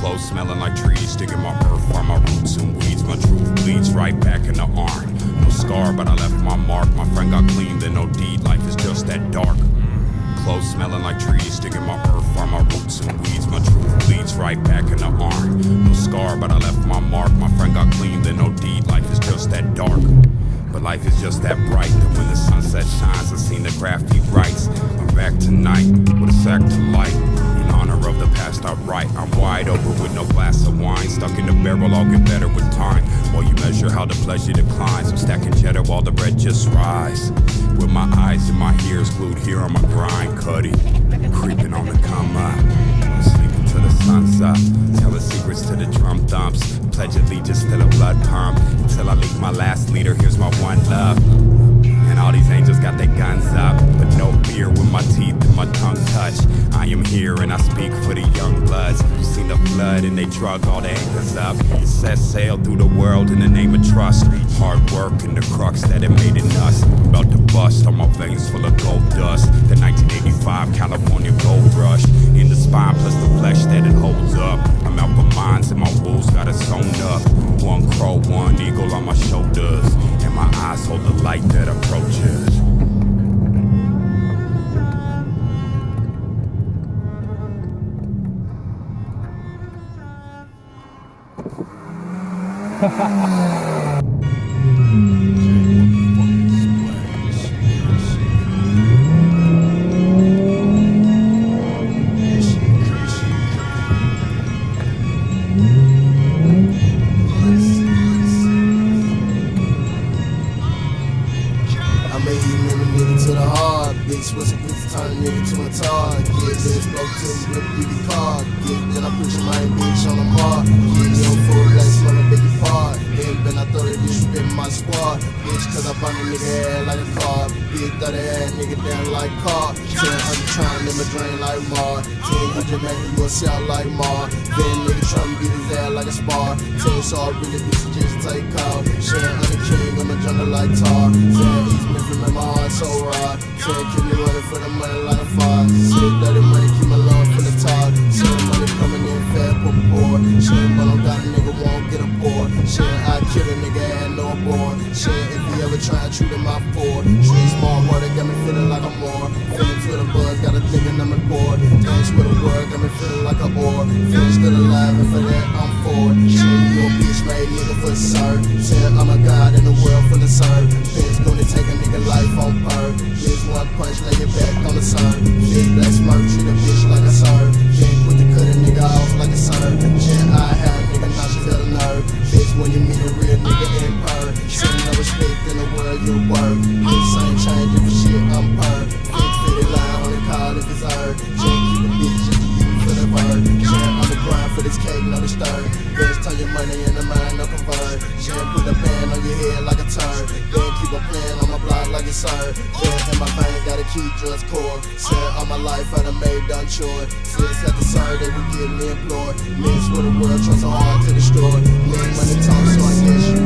Clothes smelling like trees, digging my earth, find my roots and weeds. My truth bleeds right back in the arm. No scar, but I left my mark. My friend got clean, then no deed. Life is just that dark. Clothes smelling like trees, digging my earth, find my roots and weeds. My truth bleeds right back in the arm. No scar, but I left my mark. My friend got clean, then no deed. Life is just that dark. But life is just that bright that when the sunset shines, I seen the graffiti writes. I'm back tonight with a sack to light. In honor of the past I write. I'm wide open with no glass of wine. Stuck in the barrel, I'll get better with time. While you measure how the pleasure declines, I'm stacking cheddar while the bread just rise. With my eyes and my ears glued here on my grind, Cuddy, creeping on the come up. I'm sleeping till the sun's up, telling secrets to the drum thumps. Pledge allegiance to the blood pump, until I leak my last leader. Here's my one love. And all these angels got their guns up, but no fear when my teeth and my tongue touch. I am here and I speak for the young bloods who seen the flood and they drug all the anchors up. It set sail through the world in the name of trust. Hard work and the crux that it made in us. About to bust on my veins full of gold dust. The 1985 California gold rush in the spine plus the flesh that it holds up. I'm out for mines and my wolves got it sewn up. One crow, one eagle on my shoulders, and my eyes hold the light that approaches. What's a bitch turn a nigga to a tar? Get this spoke to me with a beauty car. Get then I push my bitch on the mark. Get me on full let's run a biggie part. Then I throw that bitch in my squad. Bitch, cause I burn a nigga head like a car. Big 30 ass nigga down like car. 10 I'm trying in my drain like Mar. 10 you Jamaican, you a sell like Mar. Then nigga trying to beat his ass like a spar. 10 so I really bitch just take off. Shit, I'm the king, I'm a jungle like Tar. 10 East Memphis, man, my heart so raw. 10 keep me running for the money like a fire. Shit, dirty money, keep my love for the top. Shit, money coming in fast, poor. Shit, but I got a nigga won't get a board. Shit, I kill a nigga and no board. Shit, if you ever try and shoot him, I Ford. Street small water got me feeling like I'm more. Feeling to the buzz, got a thinking I'm bored. Dance with the word, got me feeling like a board. Feeling still alive, and for that I'm forward. Shit, you a bitch made nigga for serve. Said I'm a god in the world full of serve. Bitch gonna take a nigga life on purr. Bitch one punch, lay your back on the serve. Bitch black smirk, treat a bitch like a serve. Bitch quick to cut a nigga off like a serve. Shit, I have a nigga, now she got a nerve. Bitch when you meet a real nigga in purr. Shit, no respect in the world you work. Bitch ain't changing for shit, I'm purr. Bitch fitted line on the call if it's her. Shit, keep a bitch just to use for the bird. Shit, on the grind for this cake, no disturb. Bitch turn your money in the mind, no convert. Shit, put a band on your head like a turn. Then keep a plan on my block like it's her. Yeah, in my veins gotta keep drugs core. Said all my life I done made done chore. Since at the serve they would get me employed. Mix with the world, try so hard to destroy. Make money talk so I guess you